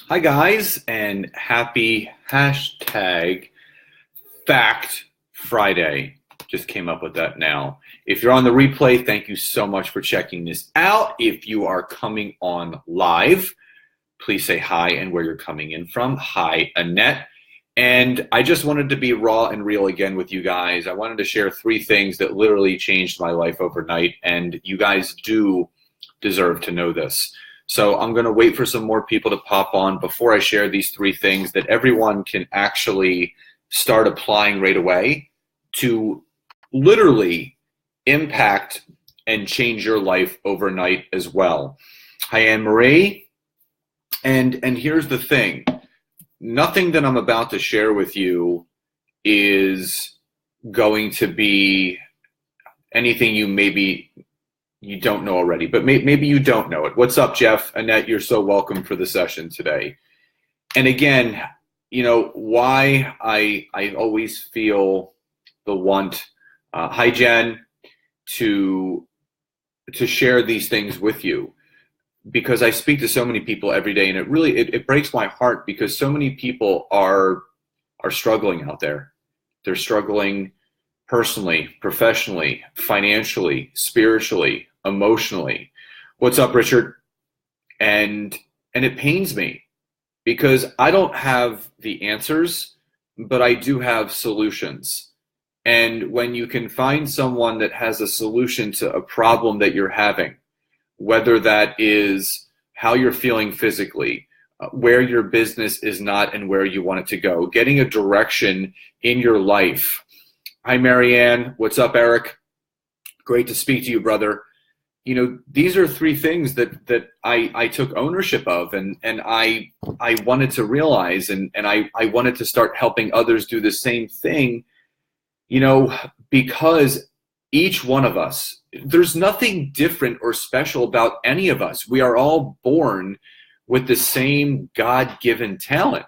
Hi guys, and happy hashtag Fact Friday. Just came up with that now. If you're on the replay, thank you so much for checking this out. If you are coming on live, please say hi and where you're coming in from. Hi, Annette. And I just wanted to be raw and real again with you guys. I wanted to share 3 things that literally changed my life overnight, and you guys do deserve to know this. So I'm going to wait for some more people to pop on before I share these 3 things that everyone can actually start applying right away to literally impact and change your life overnight as well. Hi, Anne-Marie. And here's the thing. Nothing that I'm about to share with you is going to be anything you don't know already, but maybe you don't know it. What's up, Jeff? Annette, you're so welcome for the session today. And again, you know, why I always feel the want, hi Jen, to share these things with you, because I speak to so many people every day, and it really breaks my heart because so many people are struggling out there. They're struggling personally, professionally, financially, spiritually, emotionally. What's up, Richard? And it pains me because I don't have the answers, but I do have solutions. And when you can find someone that has a solution to a problem that you're having, whether that is how you're feeling physically, where your business is not and where you want it to go, getting a direction in your life. Hi, Marianne. What's up, Eric? Great to speak to you, brother. You know, these are 3 things that I took ownership of, and I wanted to realize, and I wanted to start helping others do the same thing, you know, because each one of us, there's nothing different or special about any of us. We are all born with the same God-given talent.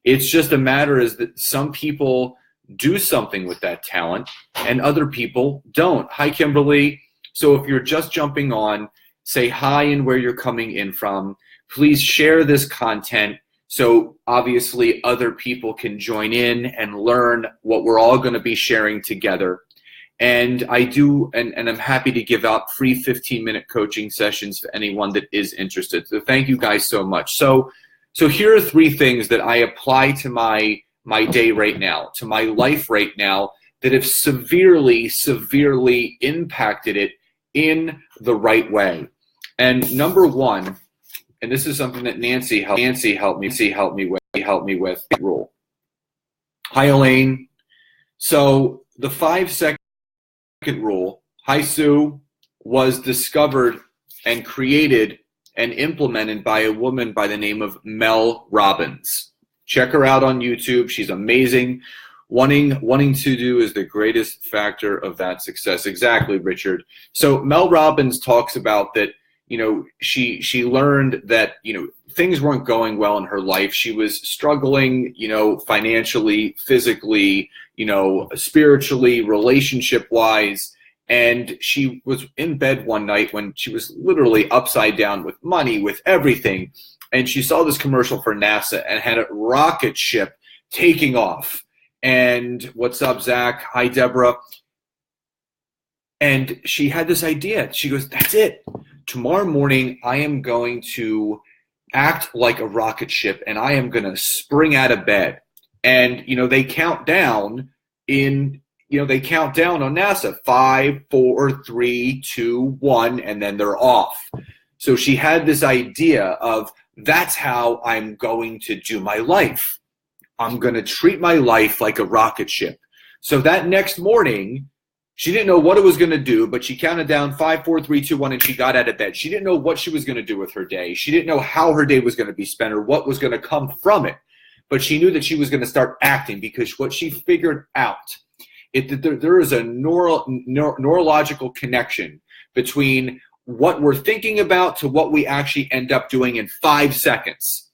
It's just a matter is that some people do something with that talent and other people don't. Hi, Kimberly. So if you're just jumping on, say hi and where you're coming in from. Please share this content so obviously other people can join in and learn what we're all going to be sharing together. And I do, and I'm happy to give out free 15-minute coaching sessions for anyone that is interested. So thank you guys so much. So here are 3 things that I apply to my day right now, to my life right now, that have severely impacted it in the right way. And number 1, and this is something that Nancy helped me with rule. Hi, Elaine. So the 5-second rule, hi Sue, was discovered and created and implemented by a woman by the name of Mel Robbins. Check her out on YouTube. She's amazing. Wanting to do is the greatest factor of that success. Exactly, Richard. So Mel Robbins talks about that, you know, she learned that, you know, things weren't going well in her life. She was struggling, you know, financially, physically, you know, spiritually, relationship-wise. And she was in bed one night when she was literally upside down with money, with everything. And she saw this commercial for NASA and had a rocket ship taking off. And what's up, Zach? Hi, Deborah. And she had this idea. She goes, that's it. Tomorrow morning, I am going to act like a rocket ship, and I am going to spring out of bed. And, you know, they count down on NASA, 5, 4, 3, 2, 1, and then they're off. So she had this idea of, that's how I'm going to do my life. I'm going to treat my life like a rocket ship. So that next morning, she didn't know what it was going to do, but she counted down 5, 4, 3, 2, 1, and she got out of bed. She didn't know what she was going to do with her day. She didn't know how her day was going to be spent or what was going to come from it. But she knew that she was going to start acting, because what she figured out is that there is a neurological connection between what we're thinking about to what we actually end up doing in 5 seconds.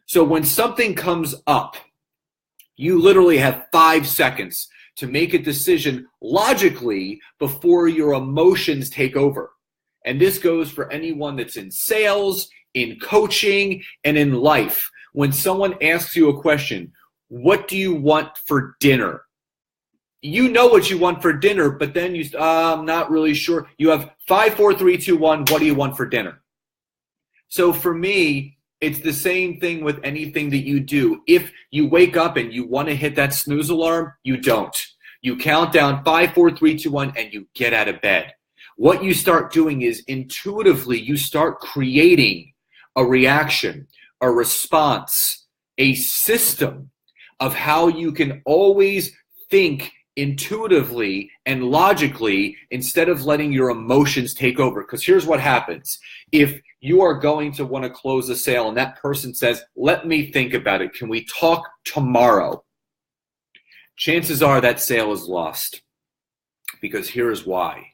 So when something comes up, you literally have 5 seconds to make a decision logically before your emotions take over. And this goes for anyone that's in sales, in coaching, and in life. When someone asks you a question, what do you want for dinner? You know what you want for dinner, but then I'm not really sure. You have 5, 4, 3, 2, 1. What do you want for dinner? So for me, it's the same thing with anything that you do. If you wake up and you want to hit that snooze alarm, you don't. You count down 5, 4, 3, 2, 1, and you get out of bed. What you start doing is intuitively, you start creating a reaction, a response, a system of how you can always think intuitively and logically instead of letting your emotions take over. Because here's what happens. If you are going to want to close a sale and that person says, let me think about it, can we talk tomorrow? Chances are that sale is lost. Because here's why.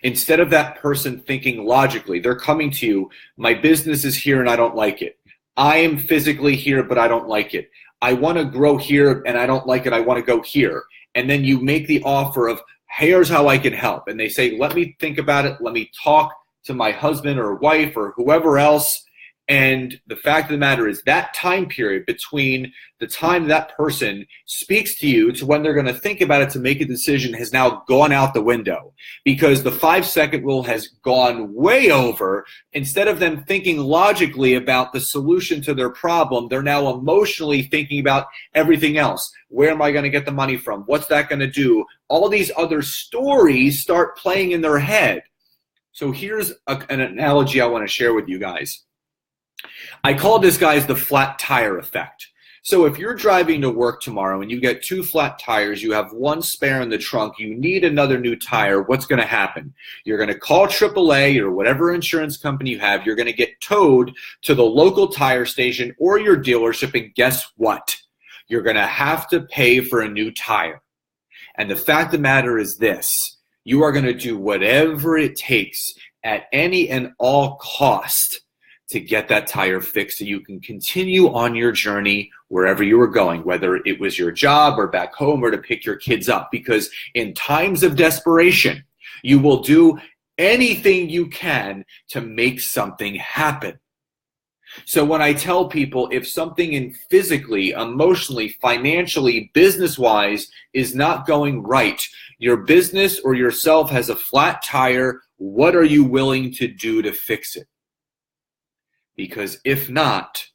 Instead of that person thinking logically, they're coming to you, my business is here and I don't like it. I am physically here, but I don't like it. I want to grow here and I don't like it. I want to go here. And then you make the offer of, here's how I can help. And they say, let me think about it. Let me talk to my husband or wife or whoever else. And the fact of the matter is that time period between the time that person speaks to you to when they're going to think about it to make a decision has now gone out the window because the 5-second rule has gone way over. Instead of them thinking logically about the solution to their problem, they're now emotionally thinking about everything else. Where am I going to get the money from? What's that going to do? All these other stories start playing in their head. So here's an analogy I want to share with you guys. I call this, guys, the flat tire effect. So if you're driving to work tomorrow and you get 2 flat tires, you have 1 spare in the trunk, you need another new tire, what's going to happen? You're going to call AAA or whatever insurance company you have. You're going to get towed to the local tire station or your dealership, and guess what? You're going to have to pay for a new tire. And the fact of the matter is this. You are going to do whatever it takes at any and all cost to get that tire fixed so you can continue on your journey wherever you were going, whether it was your job or back home or to pick your kids up. Because in times of desperation, you will do anything you can to make something happen. So when I tell people if something in physically, emotionally, financially, business-wise is not going right, your business or yourself has a flat tire, what are you willing to do to fix it? Because if not,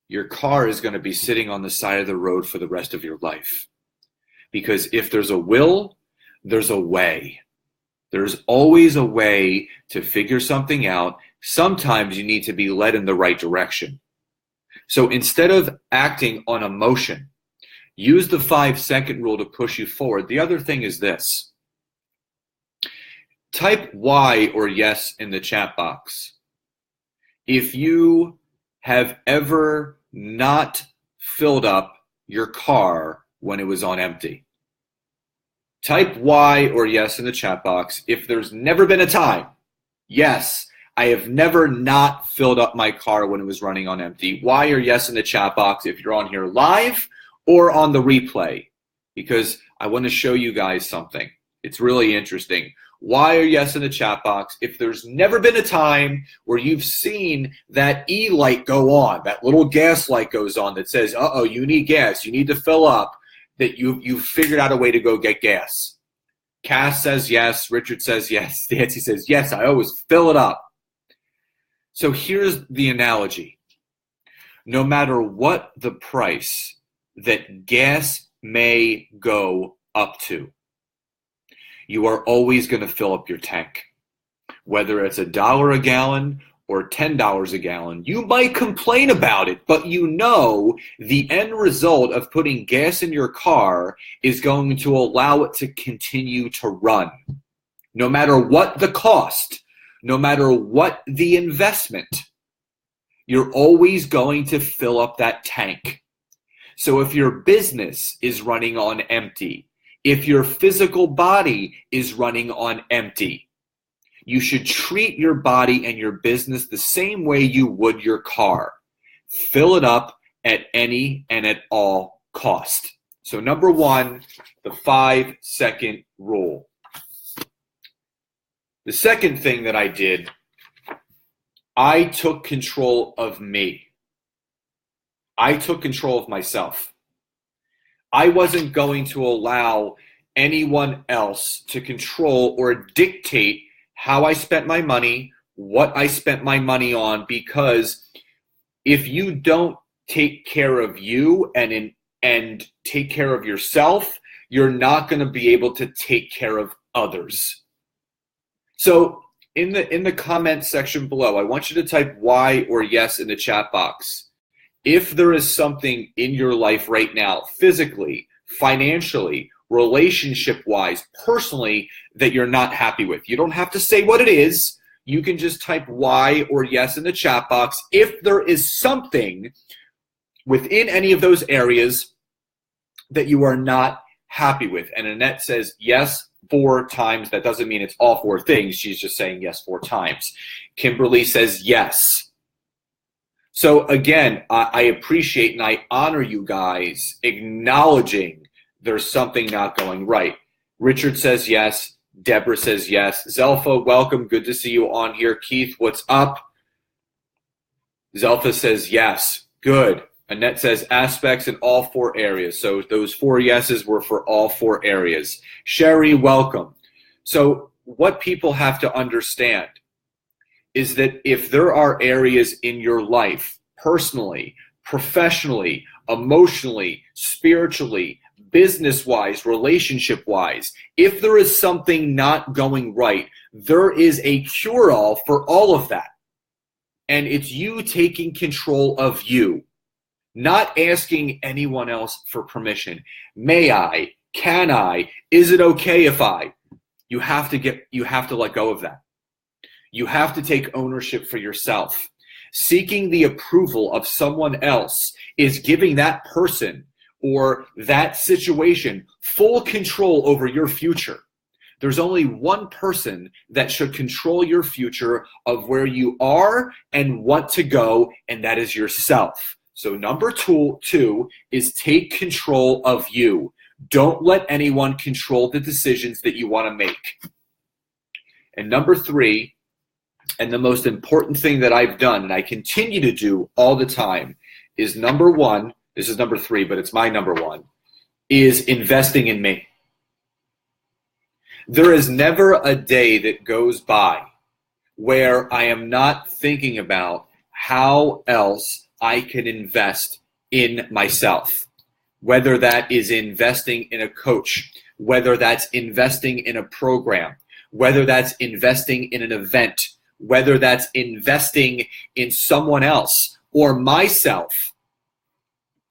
your car is going to be sitting on the side of the road for the rest of your life. Because if there's a will, there's a way. There's always a way to figure something out. Sometimes you need to be led in the right direction. So instead of acting on emotion, use the 5-second rule to push you forward. The other thing is this. Type Y or yes in the chat box if you have ever not filled up your car when it was on empty. Type Y or yes in the chat box if there's never been a time. Yes, I have never not filled up my car when it was running on empty. Y or yes in the chat box if you're on here live or on the replay, because I want to show you guys something. It's really interesting. Y or yes in the chat box if there's never been a time where you've seen that E light go on, that little gas light goes on that says, uh-oh, you need gas, you need to fill up, that you've figured out a way to go get gas. Cass says yes, Richard says yes, Nancy says yes, I always fill it up. So here's the analogy. No matter what the price that gas may go up to, you are always going to fill up your tank. Whether it's $1 a gallon or $10 a gallon, you might complain about it, but you know the end result of putting gas in your car is going to allow it to continue to run. No matter what the cost, no matter what the investment, you're always going to fill up that tank. So if your business is running on empty, if your physical body is running on empty, you should treat your body and your business the same way you would your car. Fill it up at any and at all cost. So number 1, the 5-second rule. The second thing that I did I took control of me. I took control of myself. I wasn't going to allow anyone else to control or dictate how I spent my money, what I spent my money on, because if you don't take care of you and take care of yourself, you're not going to be able to take care of others. So in the comment section below, I want you to type Y or yes in the chat box. If there is something in your life right now, physically, financially, relationship-wise, personally, that you're not happy with, you don't have to say what it is. You can just type Y or yes in the chat box. If there is something within any of those areas that you are not happy with, and Annette says yes 4 times, that doesn't mean it's all 4 things. She's just saying yes 4 times. Kimberly says yes. So again, I appreciate and I honor you guys acknowledging there's something not going right. Richard says yes. Deborah says yes. Zelfa, welcome. Good to see you on here. Keith, what's up? Zelfa says yes. Good. Annette says aspects in all 4 areas. So those 4 yeses were for all 4 areas. Sherry, welcome. So what people have to understand is that if there are areas in your life, personally, professionally, emotionally, spiritually, business-wise, relationship-wise, if there is something not going right, there is a cure-all for all of that. And it's you taking control of you, not asking anyone else for permission. May I? Can I? Is it okay if I? You have to let go of that. You have to take ownership for yourself. Seeking the approval of someone else is giving that person or that situation full control over your future. There's only one person that should control your future of where you are and want to go, and that is yourself. So number two is take control of you. Don't let anyone control the decisions that you want to make. And number 3, and the most important thing that I've done, and I continue to do all the time, is number 1, this is number 3, but it's my number 1, is investing in me. There is never a day that goes by where I am not thinking about how else I can invest in myself, whether that is investing in a coach, whether that's investing in a program, whether that's investing in an event, whether that's investing in someone else or myself.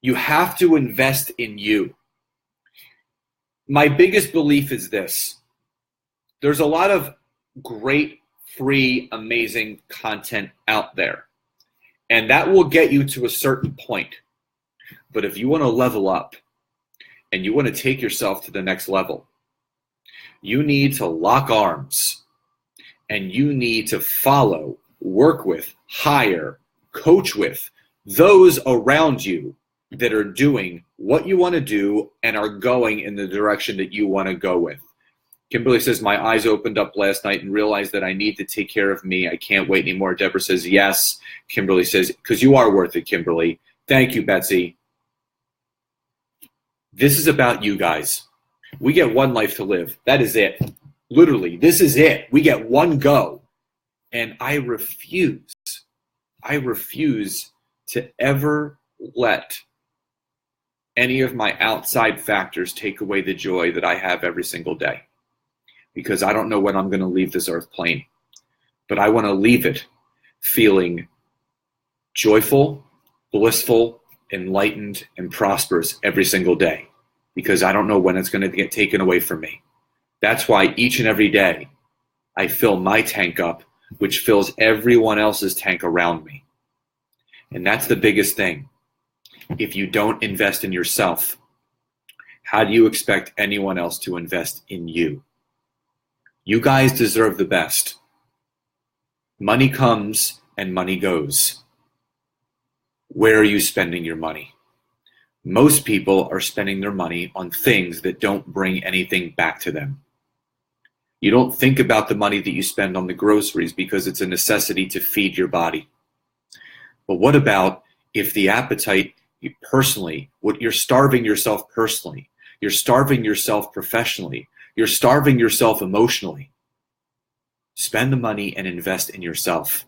You have to invest in you. My biggest belief is this. There's a lot of great, free, amazing content out there, and that will get you to a certain point. But if you want to level up and you want to take yourself to the next level, you need to lock arms. And you need to follow, work with, hire, coach with those around you that are doing what you want to do and are going in the direction that you want to go with. Kimberly says, my eyes opened up last night and realized that I need to take care of me. I can't wait anymore. Deborah says, yes. Kimberly says, because you are worth it, Kimberly. Thank you, Betsy. This is about you guys. We get one life to live. That is it. Literally, this is it. We get one go. And I refuse to ever let any of my outside factors take away the joy that I have every single day. Because I don't know when I'm going to leave this earth plane. But I want to leave it feeling joyful, blissful, enlightened, and prosperous every single day. Because I don't know when it's going to get taken away from me. That's why each and every day I fill my tank up, which fills everyone else's tank around me. And that's the biggest thing. If you don't invest in yourself, how do you expect anyone else to invest in you? You guys deserve the best. Money comes and money goes. Where are you spending your money? Most people are spending their money on things that don't bring anything back to them. You don't think about the money that you spend on the groceries because it's a necessity to feed your body. But what about if the appetite personally, what you're starving yourself personally, you're starving yourself professionally, you're starving yourself emotionally. Spend the money and invest in yourself.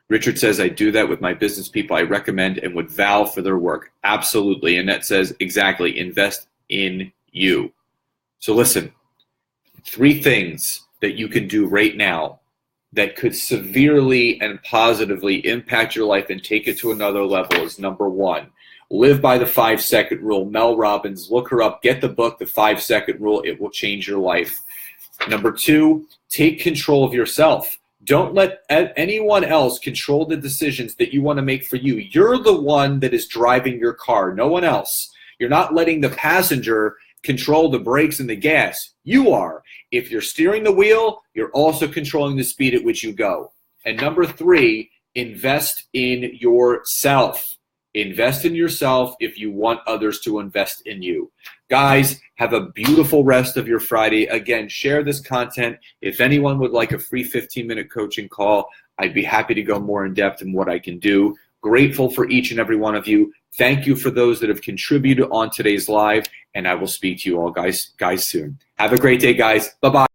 Richard says, I do that with my business people. I recommend and would vow for their work. Absolutely. Annette says, exactly. Invest in you. So listen, 3 things that you can do right now that could severely and positively impact your life and take it to another level is number 1, live by the 5-second rule. Mel Robbins, look her up, get the book, The 5-Second Rule. It will change your life. Number 2, take control of yourself. Don't let anyone else control the decisions that you want to make for you. You're the one that is driving your car, no one else. You're not letting the passenger control the brakes and the gas. You are. If you're steering the wheel, you're also controlling the speed at which you go. And number 3, invest in yourself. Invest in yourself if you want others to invest in you. Guys, have a beautiful rest of your Friday. Again, share this content. If anyone would like a free 15-minute coaching call, I'd be happy to go more in depth in what I can do. Grateful for each and every one of you. Thank you for those that have contributed on today's live, and I will speak to you all guys soon. Have a great day, guys. Bye-bye.